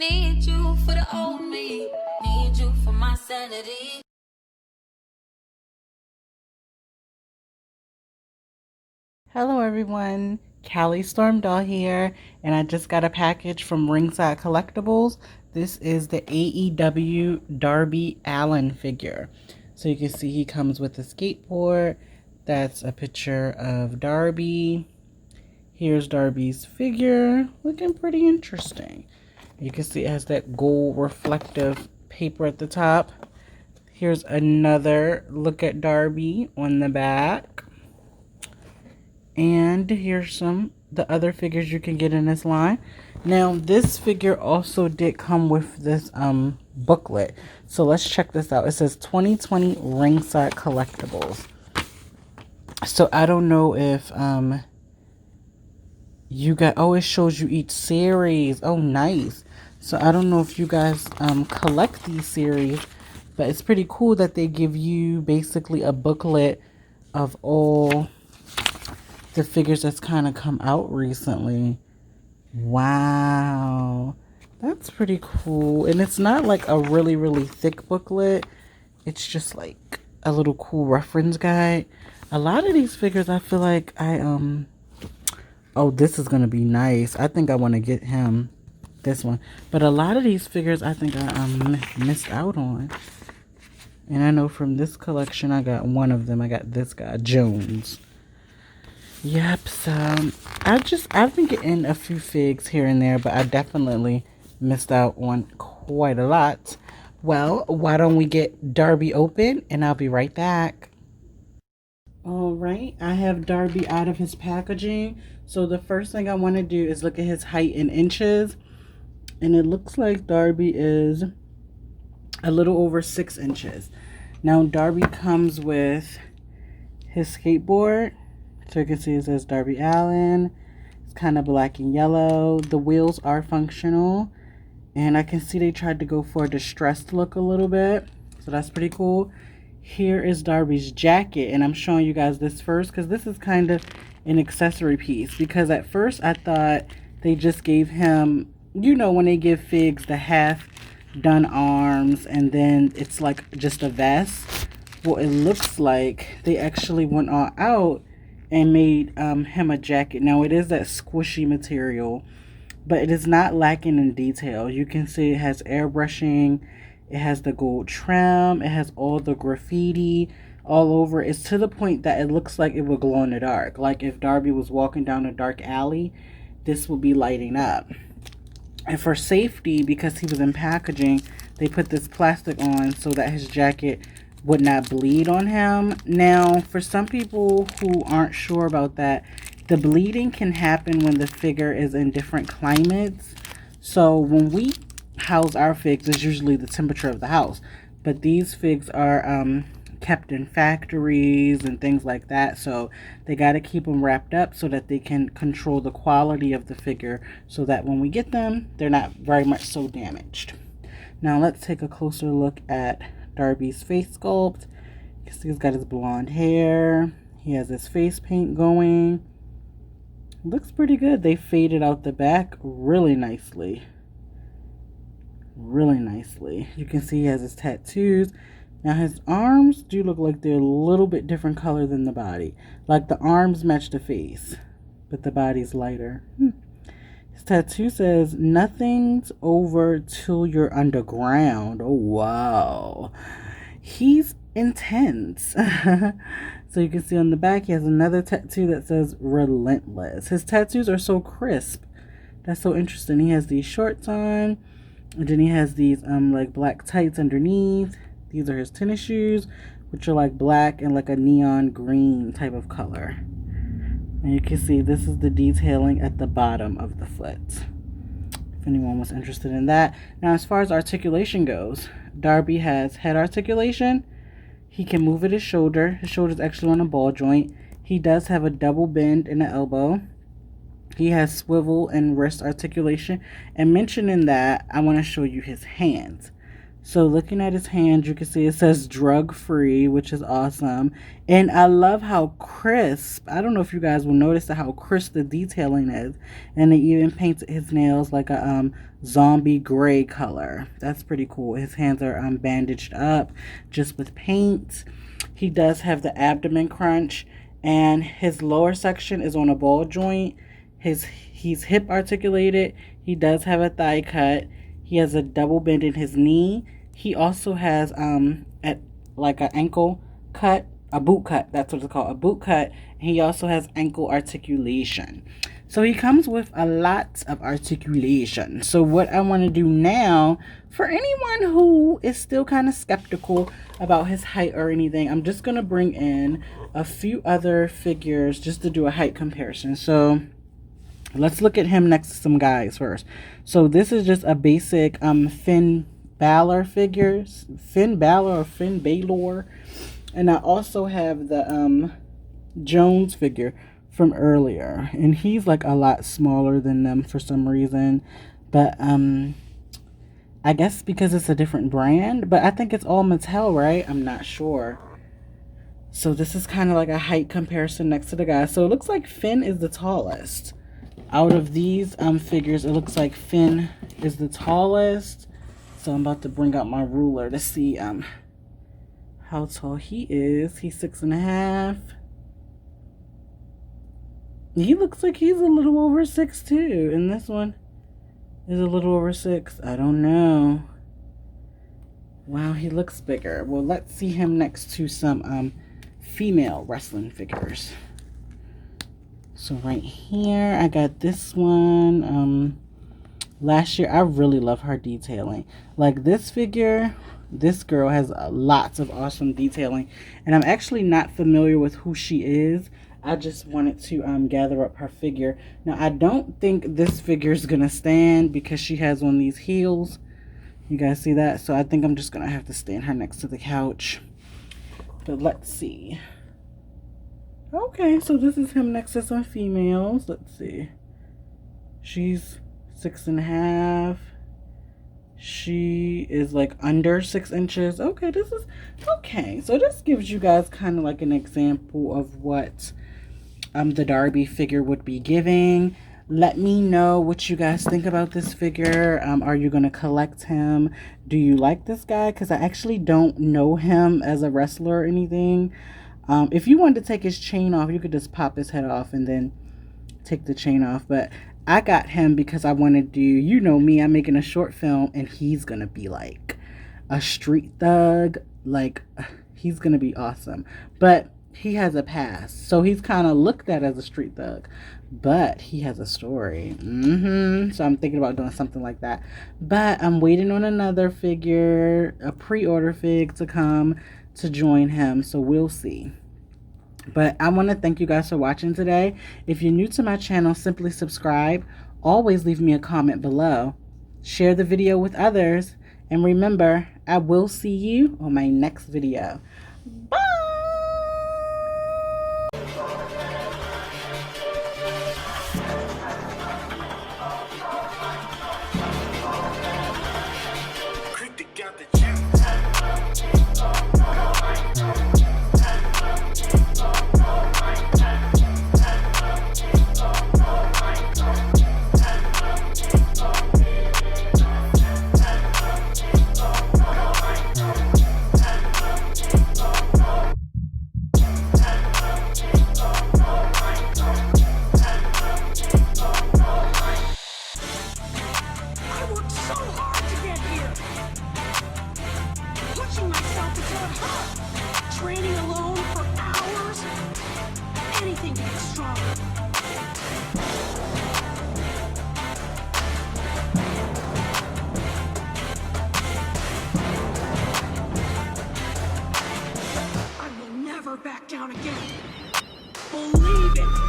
Need you for the old me. Need you for my sanity. Hello everyone, Callie Stormdoll here, and I just got a package from Ringside Collectibles. This is the AEW Darby Allin figure. So you can see he comes with a skateboard. That's a picture of Darby. Here's Darby's figure, looking pretty interesting. You can see it has that gold reflective paper at the top. Here's another look at Darby on the back. And here's the other figures you can get in this line. Now this figure also did come with this booklet. So let's check this out. It says 2020 Ringside Collectibles. So I don't know if you got, oh, it shows you each series. Oh, nice. So I don't know if you guys collect these series, but it's pretty cool that they give you basically a booklet of all the figures that's kind of come out recently. Wow, that's pretty cool. And it's not like a really thick booklet. It's just like a little cool reference guide. A lot of these figures I feel like oh, this is gonna be nice. I think I want to get him, this one. But a lot of these figures I think I missed out on. And I know from this collection I got one of them. I got this guy, Jones. Yep, so I've been getting a few figs here and there, but I definitely missed out on quite a lot. Well, why don't we get Darby open, and I'll be right back. All right, I have Darby out of his packaging. So the first thing I want to do is look at his height in inches. And it looks like Darby is a little over 6 inches. Now Darby comes with his skateboard. So you can see it says Darby Allin. It's kind of black and yellow. The wheels are functional. And I can see they tried to go for a distressed look a little bit. So that's pretty cool. Here is Darby's jacket. And I'm showing you guys this first because this is kind of an accessory piece. Because at first I thought they just gave him, you know, when they give figs the half done arms and then it's like just a vest. Well, it looks like they actually went all out and made him a jacket. Now it is that squishy material, but it is not lacking in detail. You can see it has airbrushing, it has the gold trim, it has all the graffiti all over. It's to the point that it looks like it would glow in the dark. Like if Darby was walking down a dark alley, this would be lighting up. And for safety, because he was in packaging, they put this plastic on so that his jacket would not bleed on him. Now, for some people who aren't sure about that, the bleeding can happen when the figure is in different climates. So when we house our figs, it's usually the temperature of the house. But these figs are kept in factories and things like that. So they got to keep them wrapped up so that they can control the quality of the figure so that when we get them, they're not very much so damaged. Now let's take a closer look at Darby's face sculpt. You can see he's got his blonde hair. He has his face paint going. Looks pretty good. They faded out the back really nicely. Really nicely. You can see he has his tattoos. Now his arms do look like they're a little bit different color than the body. Like the arms match the face, but the body's lighter. His tattoo says, "Nothing's over till you're underground." Oh, wow. He's intense. So you can see on the back, he has another tattoo that says "Relentless." His tattoos are so crisp. That's so interesting. He has these shorts on, and then he has these like black tights underneath. These are his tennis shoes, which are like black and like a neon green type of color. And you can see this is the detailing at the bottom of the foot, if anyone was interested in that. Now, as far as articulation goes, Darby has head articulation. He can move at his shoulder. His shoulder is actually on a ball joint. He does have a double bend in the elbow. He has swivel and wrist articulation. And mentioning that, I want to show you his hands. So looking at his hand, you can see it says drug free, which is awesome. And I love how crisp, I don't know if you guys will notice how crisp the detailing is. And they even painted his nails like a zombie gray color. That's pretty cool. His hands are bandaged up just with paint. He does have the abdomen crunch, and his lower section is on a ball joint. He's hip articulated. He does have a thigh cut. He has a double bend in his knee. He also has like an ankle cut, a boot cut. That's what it's called, a boot cut. And he also has ankle articulation. So he comes with a lot of articulation. So what I want to do now, for anyone who is still kind of skeptical about his height or anything, I'm just going to bring in a few other figures just to do a height comparison. So let's look at him next to some guys first. So this is just a basic Finn Balor figures. Finn Balor or Finn Balor. And I also have the Jones figure from earlier. And he's like a lot smaller than them for some reason. But I guess because it's a different brand. But I think it's all Mattel, right? I'm not sure. So this is kind of like a height comparison next to the guy. So it looks like Finn is the tallest. Out of these figures, it looks like Finn is the tallest. So I'm about to bring out my ruler to see how tall he is. He's 6.5. He looks like he's a little over 6'2", and this one is a little over 6. I don't know. Wow, he looks bigger. Well, let's see him next to some female wrestling figures. So right here, I got this one. Last year, I really love her detailing. Like this figure, this girl has lots of awesome detailing. And I'm actually not familiar with who she is. I just wanted to gather up her figure. Now, I don't think this figure is going to stand because she has on these heels. You guys see that? So I think I'm just going to have to stand her next to the couch. But let's see. Okay, so this is him next to some females. Let's see. She's 6.5. She is like under 6 inches. Okay, this is okay. So this gives you guys kind of like an example of what the Darby figure would be giving. Let me know what you guys think about this figure. Are you going to collect him? Do you like this guy? Because I actually don't know him as a wrestler or anything. If you wanted to take his chain off, you could just pop his head off and then take the chain off. But I got him because I wanted to, you know me, I'm making a short film and he's going to be like a street thug. Like, he's going to be awesome. But he has a past. So he's kind of looked at as a street thug. But he has a story. So I'm thinking about doing something like that. But I'm waiting on another figure, a pre-order fig to come to join him. So we'll see. But I want to thank you guys for watching today. If you're new to my channel, simply subscribe. Always leave me a comment below. Share the video with others. And remember, I will see you on my next video. Bye! Training alone for hours? Anything to get stronger. I will never back down again. Believe it.